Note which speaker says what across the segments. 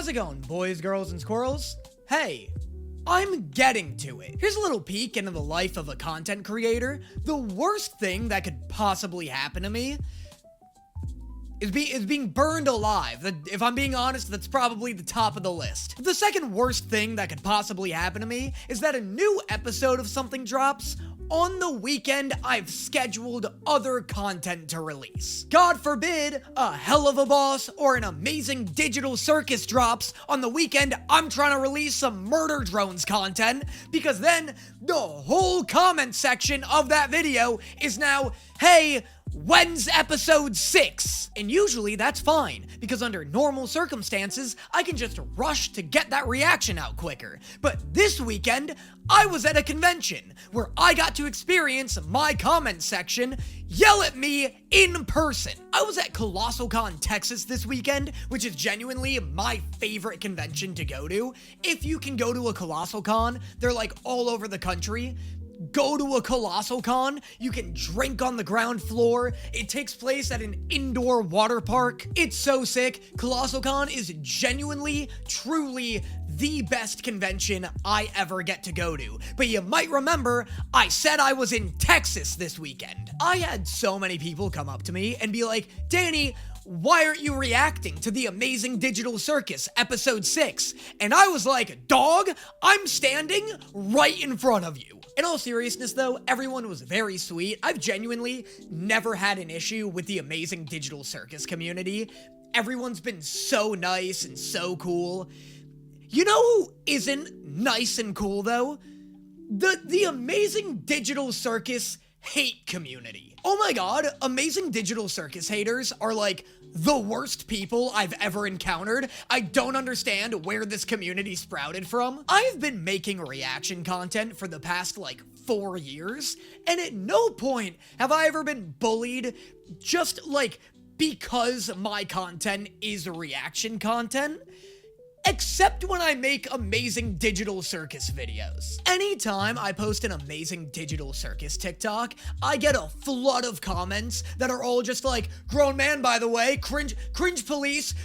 Speaker 1: How's it going, boys, girls, and squirrels? Hey, I'm getting to it. Here's a little peek into the life of a content creator. The worst thing that could possibly happen to me is being burned alive. If I'm being honest, that's probably the top of the list. The second worst thing that could possibly happen to me is that a new episode of something drops on the weekend I've scheduled other content to release. God forbid a Hell of a Boss or an amazing Digital Circus drops on the weekend I'm trying to release some Murder Drones content, because then the whole comment section of that video is now, hey, when's episode 6? And usually that's fine, because under normal circumstances, I can just rush to get that reaction out quicker. But this weekend, I was at a convention where I got to experience my comment section yell at me in person. I was at ColossalCon Texas this weekend, which is genuinely my favorite convention to go to. If you can go to a ColossalCon, they're like all over the country. Go to a ColossalCon, you can drink on the ground floor, it takes place at an indoor water park. It's so sick. ColossalCon is genuinely, truly the best convention I ever get to go to. But you might remember, I said I was in Texas this weekend. I had so many people come up to me and be like, Danny, why aren't you reacting to the amazing Digital Circus episode 6? And I was like, dog, I'm standing right in front of you. In all seriousness though, everyone was very sweet. I've genuinely never had an issue with the amazing Digital Circus community. Everyone's been so nice and so cool. You know who isn't nice and cool though? The amazing Digital Circus hate community. Oh my god, amazing Digital Circus haters are like the worst people I've ever encountered. I don't understand where this community sprouted from. I've been making reaction content for the past like 4 years, and at no point have I ever been bullied just like because my content is reaction content. Except when I make amazing Digital Circus videos. Anytime I post an amazing Digital Circus TikTok, I get a flood of comments that are all just like, grown man, by the way, cringe police,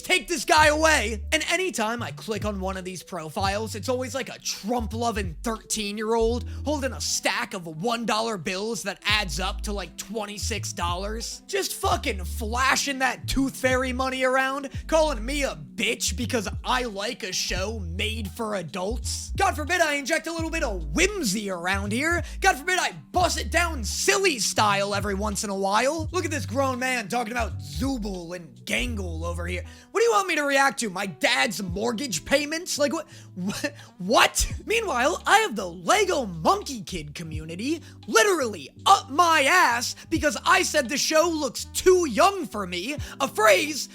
Speaker 1: take this guy away. And anytime I click on one of these profiles, it's always like a Trump-loving 13-year-old holding a stack of $1 bills that adds up to like $26. Just fucking flashing that tooth fairy money around, calling me a bitch because I like a show made for adults. God forbid I inject a little bit of whimsy around here. God forbid I bust it down silly style every once in a while. Look at this grown man talking about Zooble and Gangle over here. What do you want me to react to? My dad's mortgage payments? Like what? Meanwhile, I have the Lego Monkey Kid community literally up my ass because I said the show looks too young for me, a phrase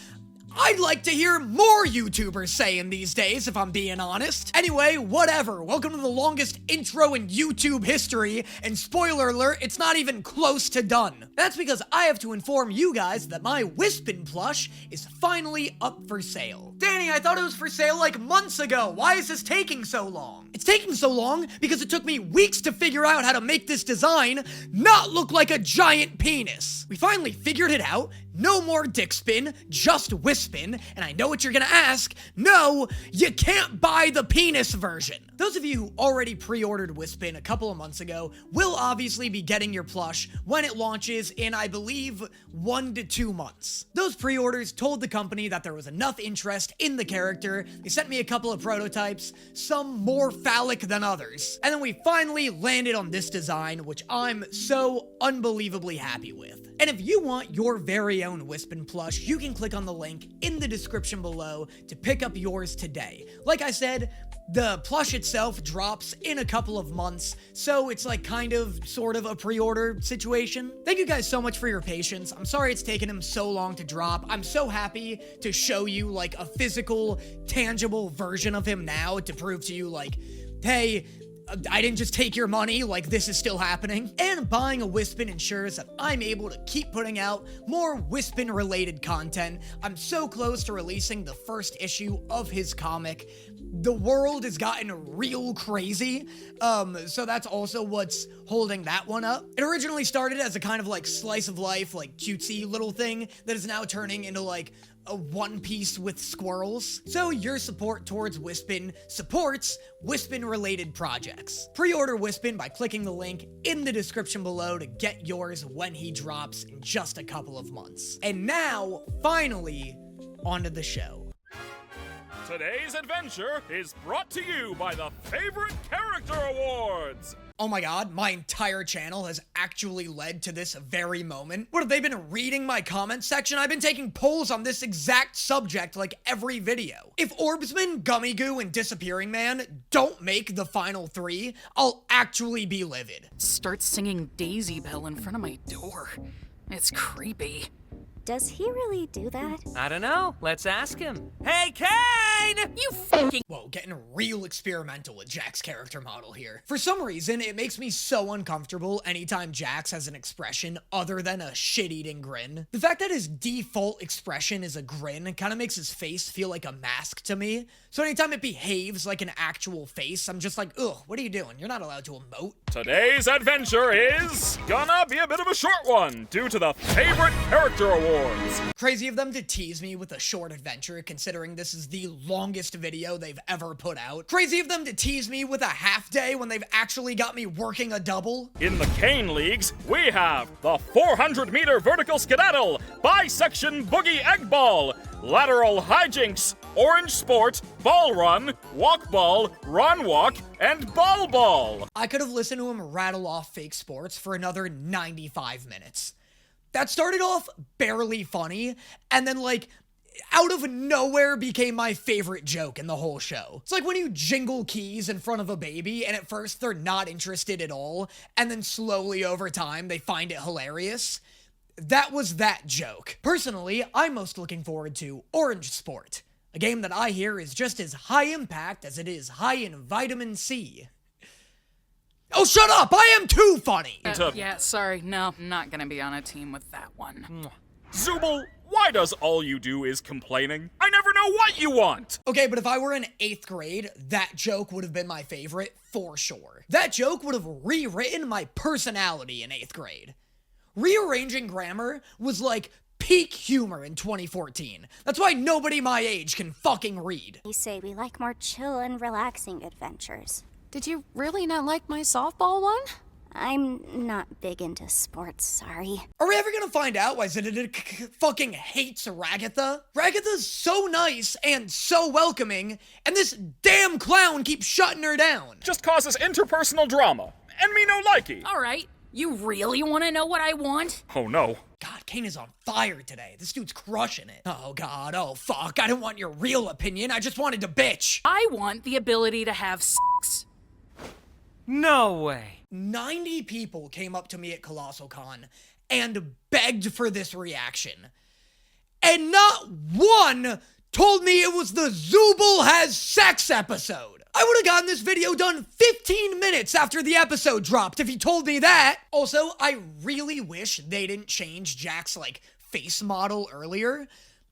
Speaker 1: I'd like to hear more YouTubers saying these days, if I'm being honest. Anyway, whatever. Welcome to the longest intro in YouTube history, and spoiler alert, it's not even close to done. That's because I have to inform you guys that my Wispin plush is finally up for sale. Danny, I thought it was for sale like months ago. Why is this taking so long? It's taking so long because it took me weeks to figure out how to make this design not look like a giant penis. We finally figured it out. No more dick spin, just Wispin, and I know what you're gonna ask. No, you can't buy the penis version. Those of you who already pre-ordered Wispin a couple of months ago will obviously be getting your plush when it launches in, I believe, 1 to 2 months. Those pre-orders told the company that there was enough interest in the character. They sent me a couple of prototypes, some more phallic than others. And then we finally landed on this design, which I'm so unbelievably happy with. And if you want your very own Wispin plush, you can click on the link in the description below to pick up yours today. Like I said, the plush itself drops in a couple of months, so it's like kind of, sort of a pre-order situation. Thank you guys so much for your patience. I'm sorry it's taken him so long to drop. I'm so happy to show you like a physical, tangible version of him now to prove to you like, hey, I didn't just take your money, like this is still happening. And buying a Wispin ensures that I'm able to keep putting out more Wispin related content. I'm so close to releasing the first issue of his comic. The world has gotten real crazy, so that's also what's holding that one up. It originally started as a kind of like slice of life, like cutesy little thing that is now turning into like a One Piece with squirrels. So your support towards Wispin supports Wispin-related projects. Pre-order Wispin by clicking the link in the description below to get yours when he drops in just a couple of months. And now, finally, onto the show.
Speaker 2: Today's adventure is brought to you by the Favorite Character Awards!
Speaker 1: Oh my god, my entire channel has actually led to this very moment. What, have they been reading my comment section? I've been taking polls on this exact subject like every video. If Orbsman, Gummy Goo, and Disappearing Man don't make the final 3, I'll actually be livid.
Speaker 3: Start singing Daisy Bell in front of my door. It's creepy.
Speaker 4: Does he really do that?
Speaker 5: I don't know. Let's ask him. Hey, Kane!
Speaker 3: You fucking—
Speaker 1: Whoa, getting real experimental with Jack's character model here. For some reason, it makes me so uncomfortable anytime Jax has an expression other than a shit-eating grin. The fact that his default expression is a grin kind of makes his face feel like a mask to me. So anytime it behaves like an actual face, I'm just like, ugh, what are you doing? You're not allowed to emote.
Speaker 2: Today's adventure is gonna be a bit of a short one due to the Favorite Character Awards.
Speaker 1: Crazy of them to tease me with a short adventure, considering this is the longest video they've ever put out. Crazy of them to tease me with a half day when they've actually got me working a double.
Speaker 2: In the Kane Leagues, we have the 400-meter vertical skedaddle, bisection boogie egg ball, lateral hijinks, orange sport, ball run, walk ball, run walk, and ball ball.
Speaker 1: I could have listened to him rattle off fake sports for another 95 minutes. That started off barely funny, and then, like, out of nowhere became my favorite joke in the whole show. It's like when you jingle keys in front of a baby, and at first they're not interested at all, and then slowly over time they find it hilarious. That was that joke. Personally, I'm most looking forward to Orange Sport, a game that I hear is just as high impact as it is high in vitamin C. Oh, shut up! I am too funny!
Speaker 3: Yeah, sorry. No, I'm not gonna be on a team with that one.
Speaker 2: Zooble, why does all you do is complaining? I never know what you want!
Speaker 1: Okay, but if I were in 8th grade, that joke would have been my favorite, for sure. That joke would have rewritten my personality in 8th grade. Rearranging grammar was like peak humor in 2014. That's why nobody my age can fucking read.
Speaker 4: We say we like more chill and relaxing adventures.
Speaker 6: Did you really not like my softball one?
Speaker 4: I'm not big into sports, sorry.
Speaker 1: Are we ever gonna find out why Zidane fucking hates Ragatha? Ragatha's so nice and so welcoming, and this damn clown keeps shutting her down.
Speaker 2: Just causes interpersonal drama, and me no likey.
Speaker 3: All right, you really want to know what I want?
Speaker 2: Oh no.
Speaker 1: God, Kane is on fire today. This dude's crushing it. Oh god, oh fuck, I didn't want your real opinion, I just wanted to bitch.
Speaker 3: I want the ability to have sex.
Speaker 5: No way.
Speaker 1: 90 people came up to me at Colossal Con and begged for this reaction. And not one told me it was the Zooble Has Sex episode. I would have gotten this video done 15 minutes after the episode dropped if he told me that. Also, I really wish they didn't change Jack's, like, face model earlier,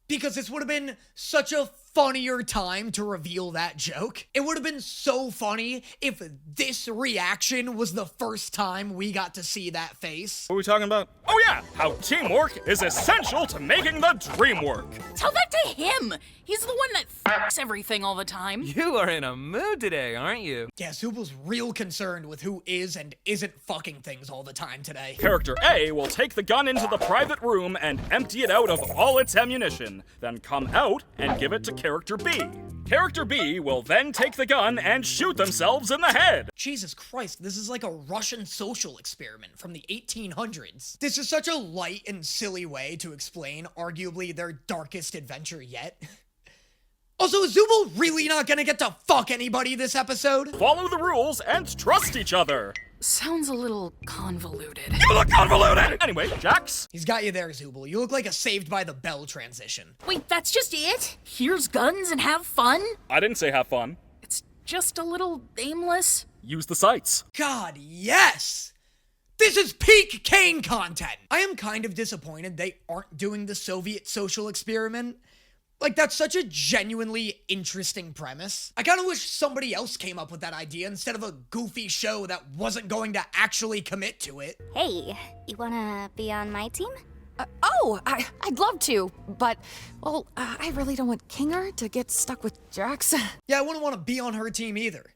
Speaker 1: because this would have been such a funnier time to reveal that joke. It would have been so funny if this reaction was the first time we got to see that face.
Speaker 2: What are we talking about? Oh yeah, how teamwork is essential to making the dream work.
Speaker 3: Tell that to him. He's the one that fucks everything all the time.
Speaker 5: You are in a mood today, aren't you?
Speaker 1: Yeah, Zooble's real concerned with who is and isn't fucking things all the time today.
Speaker 2: Character A will take the gun into the private room and empty it out of all its ammunition, then come out and give it to Character B. Character B will then take the gun and shoot themselves in the head.
Speaker 1: Jesus Christ, this is like a Russian social experiment from the 1800s. This is such a light and silly way to explain arguably their darkest adventure yet. Also, is Zooble really not gonna get to fuck anybody this episode?
Speaker 2: Follow the rules and trust each other.
Speaker 3: Sounds a little convoluted.
Speaker 2: You look convoluted! Anyway, Jax.
Speaker 1: He's got you there, Zooble. You look like a Saved by the Bell transition.
Speaker 3: Wait, that's just it? Here's guns and have fun?
Speaker 2: I didn't say have fun.
Speaker 3: It's just a little aimless.
Speaker 2: Use the sights.
Speaker 1: God, yes! This is peak Kane content! I am kind of disappointed they aren't doing the Soviet social experiment. Like, that's such a genuinely interesting premise. I kind of wish somebody else came up with that idea instead of a goofy show that wasn't going to actually commit to it.
Speaker 4: Hey, you wanna be on my team?
Speaker 6: I'd love to, but, well, I really don't want Kinger to get stuck with Jax.
Speaker 1: Yeah, I wouldn't want to be on her team either.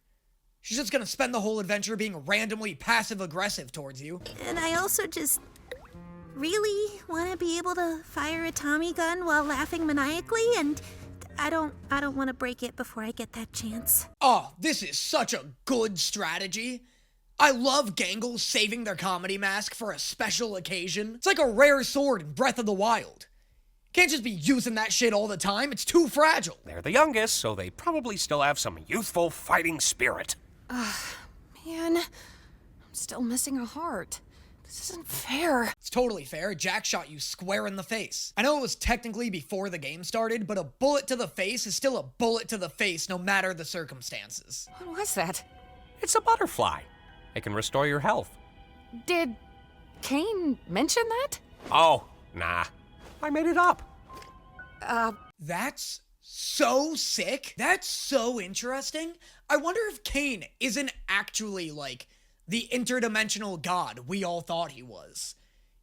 Speaker 1: She's just gonna spend the whole adventure being randomly passive-aggressive towards you.
Speaker 7: And I also just really want to be able to fire a Tommy gun while laughing maniacally, and I don't want to break it before I get that chance.
Speaker 1: Oh, this is such a good strategy. I love Gangles saving their comedy mask for a special occasion. It's like a rare sword in Breath of the Wild. Can't just be using that shit all the time, it's too fragile.
Speaker 8: They're the youngest, so they probably still have some youthful fighting spirit.
Speaker 6: Man, I'm still missing a heart. This isn't fair.
Speaker 1: It's totally fair, Jack shot you square in the face. I know it was technically before the game started, but a bullet to the face is still a bullet to the face no matter the circumstances.
Speaker 6: What was that?
Speaker 8: It's a butterfly. It can restore your health.
Speaker 6: Did Kane mention that?
Speaker 8: Oh, nah. I made it up.
Speaker 1: That's so sick. That's so interesting. I wonder if Kane isn't actually, like, the interdimensional god we all thought he was.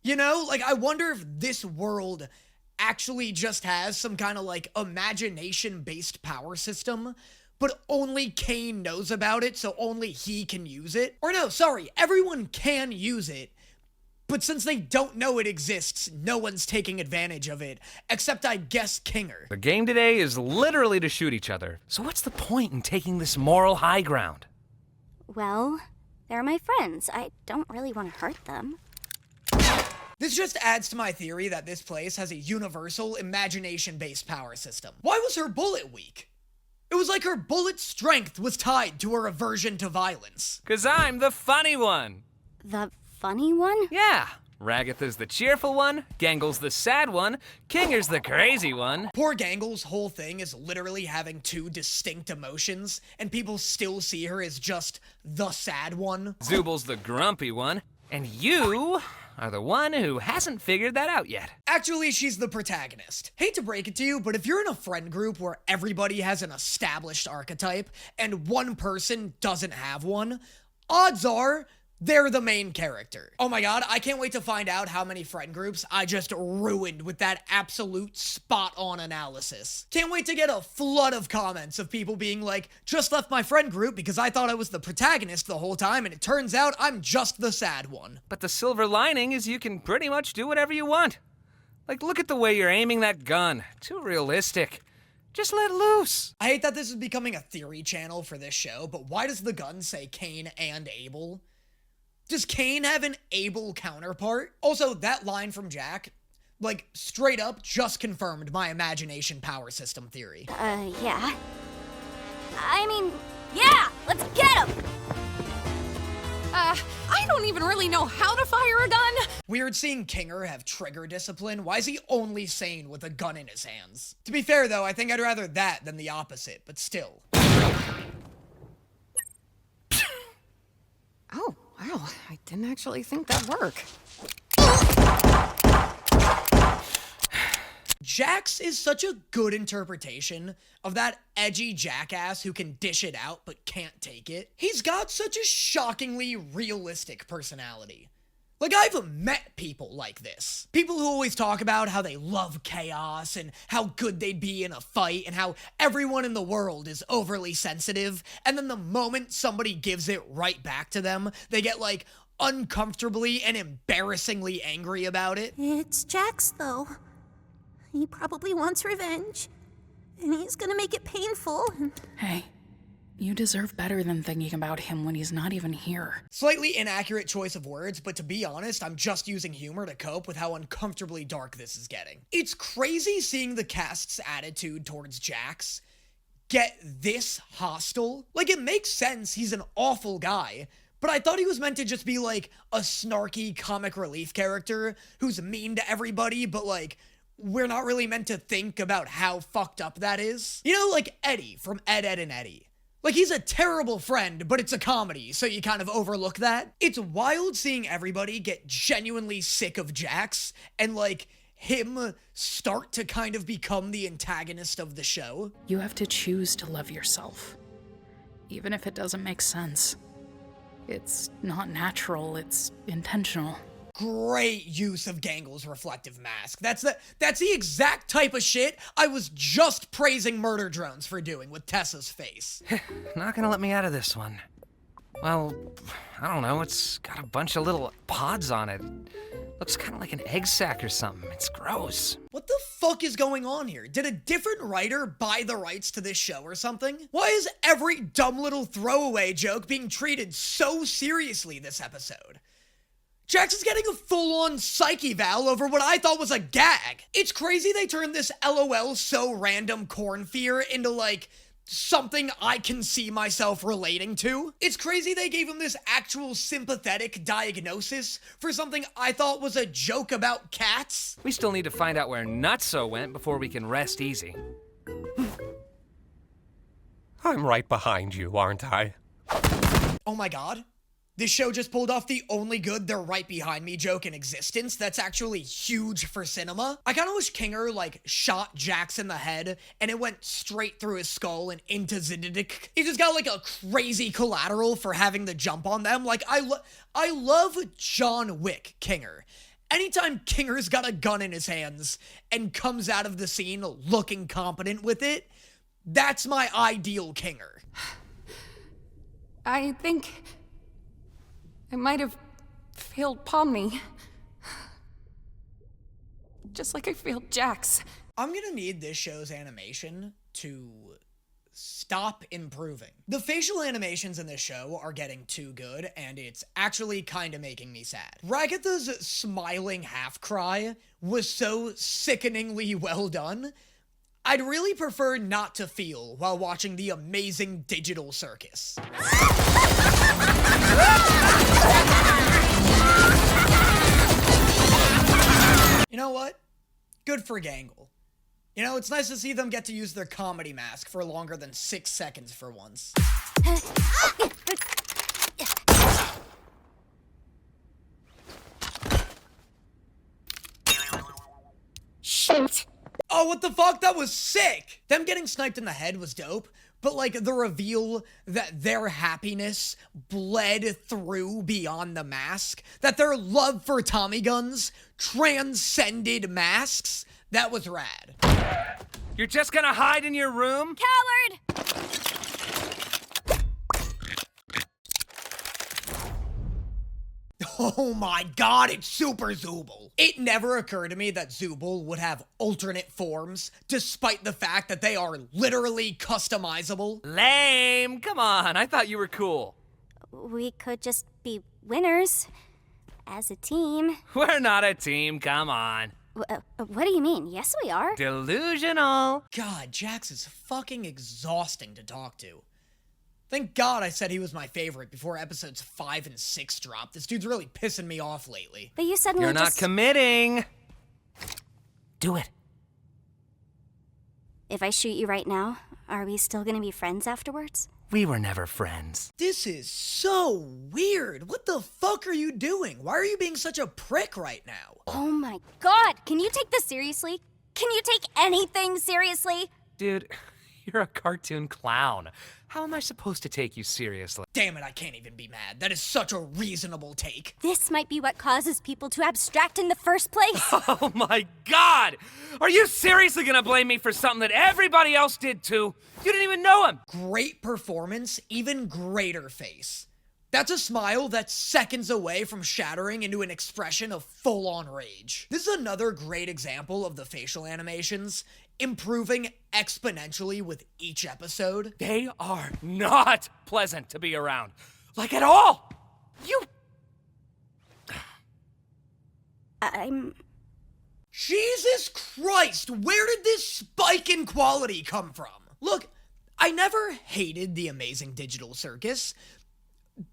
Speaker 1: You know, like, I wonder if this world actually just has some kind of, like, imagination-based power system, but only Kane knows about it, so only he can use it. Or no, sorry, everyone can use it, but since they don't know it exists, no one's taking advantage of it, except I guess Kinger.
Speaker 5: The game today is literally to shoot each other. So what's the point in taking this moral high ground?
Speaker 4: Well, they're my friends. I don't really want to hurt them.
Speaker 1: This just adds to my theory that this place has a universal, imagination-based power system. Why was her bullet weak? It was like her bullet strength was tied to her aversion to violence.
Speaker 5: 'Cause I'm the funny one.
Speaker 4: The funny one?
Speaker 5: Yeah. Ragatha's the cheerful one, Gangle's the sad one, Kinger's the crazy one.
Speaker 1: Poor Gangle's whole thing is literally having two distinct emotions, and people still see her as just the sad one.
Speaker 5: Zubal's the grumpy one, and you are the one who hasn't figured that out yet.
Speaker 1: Actually, she's the protagonist. Hate to break it to you, but if you're in a friend group where everybody has an established archetype and one person doesn't have one, odds are they're the main character. Oh my god, I can't wait to find out how many friend groups I just ruined with that absolute spot-on analysis. Can't wait to get a flood of comments of people being like, just left my friend group because I thought I was the protagonist the whole time and it turns out I'm just the sad one.
Speaker 5: But the silver lining is you can pretty much do whatever you want. Like, look at the way you're aiming that gun. Too realistic. Just let loose.
Speaker 1: I hate that this is becoming a theory channel for this show, but why does the gun say Cain and Abel? Does Cain have an able counterpart? Also, that line from Jack, like, straight up just confirmed my imagination power system theory.
Speaker 4: Yeah. I mean, yeah! Let's get him!
Speaker 6: I don't even really know how to fire a gun.
Speaker 1: Weird seeing Kinger have trigger discipline. Why is he only sane with a gun in his hands? To be fair, though, I think I'd rather that than the opposite, but still.
Speaker 6: Oh, wow. I didn't actually think that'd work.
Speaker 1: Jax is such a good interpretation of that edgy jackass who can dish it out but can't take it. He's got such a shockingly realistic personality. Like, I've met people like this. People who always talk about how they love chaos and how good they'd be in a fight and how everyone in the world is overly sensitive, and then the moment somebody gives it right back to them, they get, like, uncomfortably and embarrassingly angry about it.
Speaker 7: It's Jax, though. He probably wants revenge, and he's gonna make it painful.
Speaker 3: Hey, you deserve better than thinking about him when he's not even here.
Speaker 1: Slightly inaccurate choice of words, but to be honest, I'm just using humor to cope with how uncomfortably dark this is getting. It's crazy seeing the cast's attitude towards Jax get this hostile. Like, it makes sense, he's an awful guy, but I thought he was meant to just be, like, a snarky comic relief character who's mean to everybody, but, like, we're not really meant to think about how fucked up that is. You know, like Eddie from Ed, Edd and Eddy. Like, he's a terrible friend, but it's a comedy, so you kind of overlook that. It's wild seeing everybody get genuinely sick of Jax, and, like, him start to kind of become the antagonist of the show.
Speaker 3: You have to choose to love yourself, even if it doesn't make sense. It's not natural, it's intentional.
Speaker 1: Great use of Gangle's reflective mask. That's the exact type of shit I was just praising Murder Drones for doing with Tessa's face.
Speaker 5: Not gonna let me out of this one. Well, I don't know, it's got a bunch of little pods on it. Looks kind of like an egg sac or something. It's gross.
Speaker 1: What the fuck is going on here? Did a different writer buy the rights to this show or something? Why is every dumb little throwaway joke being treated so seriously this episode? Jax is getting a full-on psych eval over what I thought was a gag. It's crazy they turned this LOL so random corn fear into, like, something I can see myself relating to. It's crazy they gave him this actual sympathetic diagnosis for something I thought was a joke about cats.
Speaker 5: We still need to find out where Nutso went before we can rest easy.
Speaker 8: I'm right behind you, aren't I?
Speaker 1: Oh my god. This show just pulled off the only good "they're right behind me" joke in existence that's actually huge for cinema. I kinda wish Kinger, like, shot Jax in the head and it went straight through his skull and into Zididik. He just got, like, a crazy collateral for having the jump on them. Like, I love John Wick Kinger. Anytime Kinger's got a gun in his hands and comes out of the scene looking competent with it, that's my ideal Kinger.
Speaker 6: I think I might have failed Pomni. Just like I failed Jax.
Speaker 1: I'm gonna need this show's animation to stop improving. The facial animations in this show are getting too good, and it's actually kinda making me sad. Ragatha's smiling half cry was so sickeningly well done. I'd really prefer not to feel while watching the amazing Digital Circus. You know what? Good for Gangle. You know, it's nice to see them get to use their comedy mask for longer than 6 seconds for once.
Speaker 7: Shoot.
Speaker 1: Oh, what the fuck? That was sick! Them getting sniped in the head was dope, but, like, the reveal that their happiness bled through beyond the mask, that their love for Tommy guns transcended masks, that was rad.
Speaker 5: You're just gonna hide in your room?
Speaker 4: Coward!
Speaker 1: Oh my god, it's Super Zooble. It never occurred to me that Zooble would have alternate forms, despite the fact that they are literally customizable.
Speaker 5: Lame! Come on, I thought you were cool.
Speaker 7: We could just be winners. As a team.
Speaker 5: We're not a team, come on.
Speaker 7: What do you mean? Yes, we are.
Speaker 5: Delusional.
Speaker 1: God, Jax is fucking exhausting to talk to. Thank God I said he was my favorite before episodes 5 and 6 dropped. This dude's really pissing me off lately.
Speaker 7: But you suddenly
Speaker 5: You're not committing. Do it.
Speaker 7: If I shoot you right now, are we still gonna be friends afterwards?
Speaker 5: We were never friends.
Speaker 1: This is so weird. What the fuck are you doing? Why are you being such a prick right now?
Speaker 4: Oh my god, can you take this seriously? Can you take anything seriously?
Speaker 5: Dude, you're a cartoon clown. How am I supposed to take you seriously?
Speaker 1: Damn it, I can't even be mad. That is such a reasonable take.
Speaker 4: This might be what causes people to abstract in the first place.
Speaker 5: Oh my god! Are you seriously gonna blame me for something that everybody else did too? You didn't even know him!
Speaker 1: Great performance, even greater face. That's a smile that's seconds away from shattering into an expression of full-on rage. This is another great example of the facial animations improving exponentially with each episode.
Speaker 5: They are not pleasant to be around. Like at all!
Speaker 7: I'm...
Speaker 1: Jesus Christ, where did this spike in quality come from? Look, I never hated the amazing Digital Circus,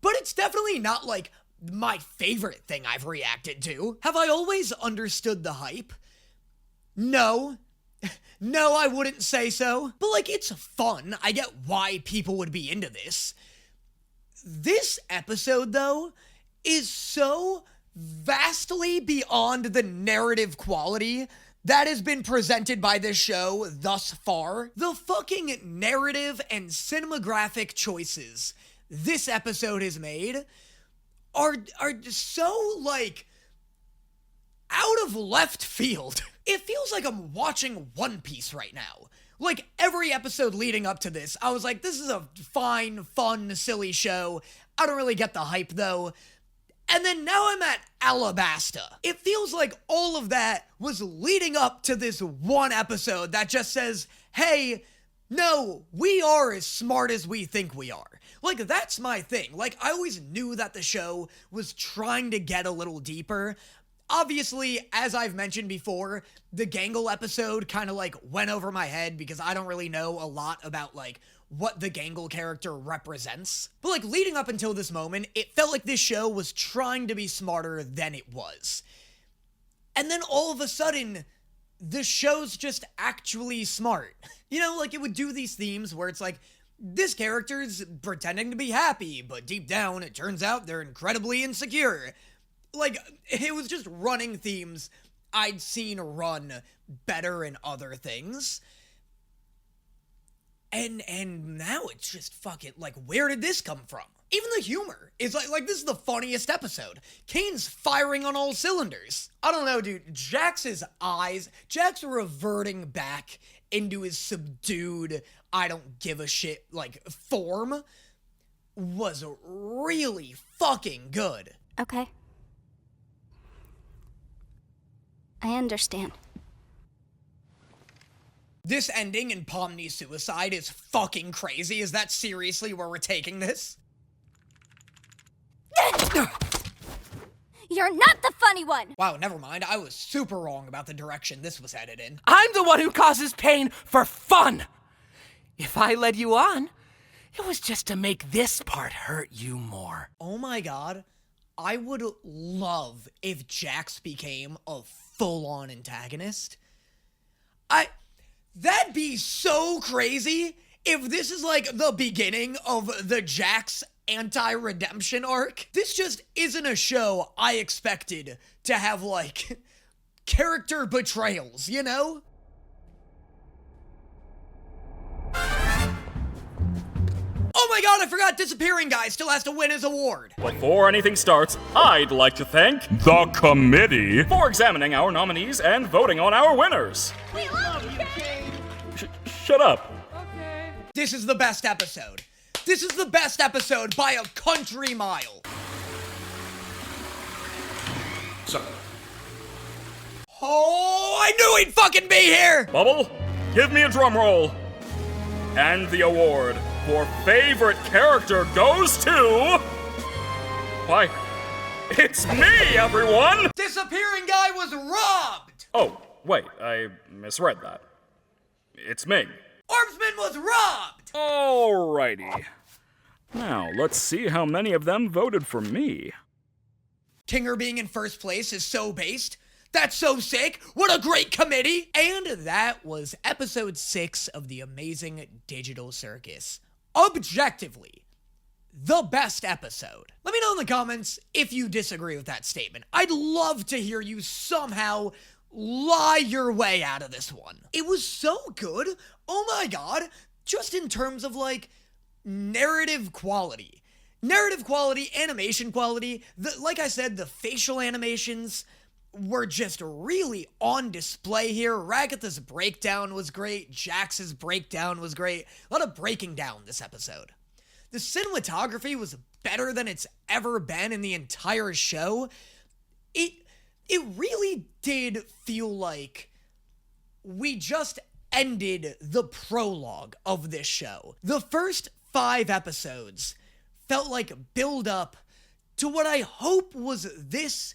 Speaker 1: but it's definitely not, like, my favorite thing I've reacted to. Have I always understood the hype? No. No, I wouldn't say so. But, like, it's fun. I get why people would be into this. This episode, though, is so vastly beyond the narrative quality that has been presented by this show thus far. The fucking narrative and cinematographic choices this episode has made are so, like, out of left field, it feels like I'm watching One Piece right now. Like, every episode leading up to this, I was like, this is a fine, fun, silly show. I don't really get the hype, though. And then now I'm at Alabasta. It feels like all of that was leading up to this one episode that just says, hey, no, we are as smart as we think we are. Like, that's my thing. Like, I always knew that the show was trying to get a little deeper. Obviously, as I've mentioned before, the Gangle episode kind of, like, went over my head because I don't really know a lot about, like, what the Gangle character represents. But, like, leading up until this moment, it felt like this show was trying to be smarter than it was. And then all of a sudden, the show's just actually smart. You know, like, it would do these themes where it's like, this character's pretending to be happy, but deep down, it turns out they're incredibly insecure. Like, it was just running themes I'd seen run better in other things. And now it's just fucking, like, where did this come from? Even the humor is like this is the funniest episode. Kane's firing on all cylinders. I don't know, dude. Jax's eyes, Jax reverting back into his subdued, I don't give a shit, like, form was really fucking good.
Speaker 4: Okay. I understand.
Speaker 1: This ending in Pomni's suicide is fucking crazy. Is that seriously where we're taking this?
Speaker 4: You're not the funny one!
Speaker 1: Wow, never mind. I was super wrong about the direction this was headed in.
Speaker 5: I'm the one who causes pain for fun. If I led you on, it was just to make this part hurt you more.
Speaker 1: Oh my god. I would love if Jax became a full-on antagonist. That'd be so crazy if this is like the beginning of the Jax anti-redemption arc. This just isn't a show I expected to have, like, character betrayals, you know? Oh my god, I forgot Disappearing Guy still has to win his award.
Speaker 2: Before anything starts, I'd like to thank the committee for examining our nominees and voting on our winners.
Speaker 4: We love you, Kane!
Speaker 2: Shut up.
Speaker 1: This is the best episode. This is the best episode by a country mile.
Speaker 8: So,
Speaker 1: Oh, I knew he'd fucking be here!
Speaker 2: Bubble, give me a drum roll. And the award for favorite character goes to... Why, it's me, everyone!
Speaker 1: Disappearing Guy was robbed!
Speaker 2: Oh, wait, I misread that. It's me.
Speaker 1: Orbsman was robbed!
Speaker 2: Alrighty. Now, let's see how many of them voted for me.
Speaker 1: Kinger being in first place is so based. That's so sick. What a great committee. And that was episode 6 of the amazing Digital Circus. Objectively, the best episode. Let me know in the comments if you disagree with that statement. I'd love to hear you somehow lie your way out of this one. It was so good. Oh my god. Just in terms of, like, narrative quality. Narrative quality, animation quality. Like I said, the facial animations were just really on display here. Ragatha's breakdown was great. Jax's breakdown was great. A lot of breaking down this episode. The cinematography was better than it's ever been in the entire show. It really did feel like we just ended the prologue of this show. The first 5 episodes felt like build up to what I hope was this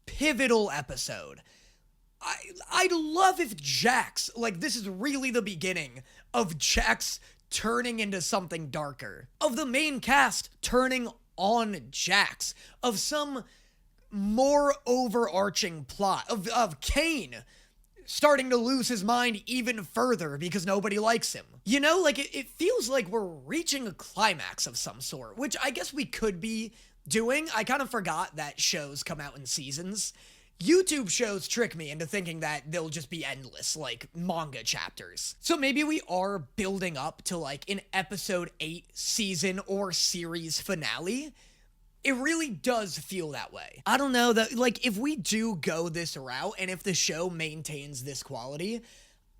Speaker 1: pivotal episode. I'd love if Jax, like, this is really the beginning of Jax turning into something darker, of the main cast turning on Jax, of some more overarching plot, of Kane starting to lose his mind even further because nobody likes him. You know, like, it feels like we're reaching a climax of some sort, which I guess we could be doing. I kind of forgot that shows come out in seasons. YouTube shows trick me into thinking that they'll just be endless, like manga chapters. So maybe we are building up to, like, an episode 8 season or series finale. It really does feel that way. I don't know, that like if we do go this route and if the show maintains this quality,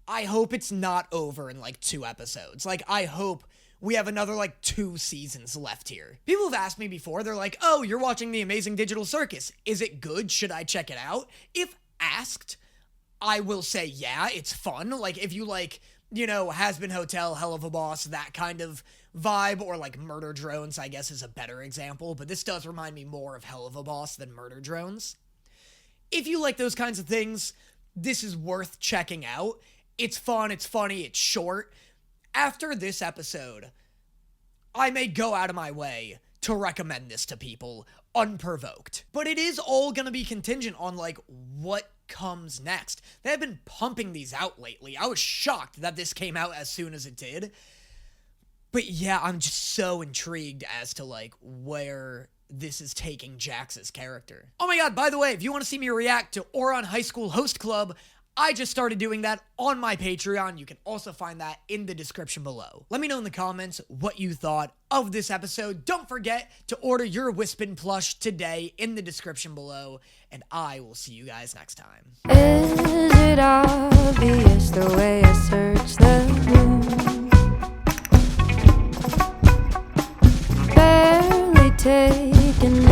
Speaker 1: I hope it's not over in like 2 episodes. Like I hope we have another like 2 seasons left here. People have asked me before, they're like, "Oh, you're watching the Amazing Digital Circus. Is it good? Should I check it out?" If asked, I will say yeah, it's fun. Like if you like, you know, Has Been Hotel, Hell of a Boss, that kind of vibe, or like Murder Drones, I guess is a better example, but this does remind me more of Hell of a Boss than Murder Drones. If you like those kinds of things, this is worth checking out. It's fun, it's funny, it's short. After this episode, I may go out of my way to recommend this to people unprovoked. But it is all gonna be contingent on like what comes next. They have been pumping these out lately. I was shocked that this came out as soon as it did. But yeah, I'm just so intrigued as to like where this is taking Jax's character. Oh my god, by the way, if you want to see me react to Ouran High School Host Club, I just started doing that on my Patreon. You can also find that in the description below. Let me know in the comments what you thought of this episode. Don't forget to order your Wispin plush today in the description below, and I will see you guys next time.
Speaker 9: Is it obvious the way I search the room? Barely taking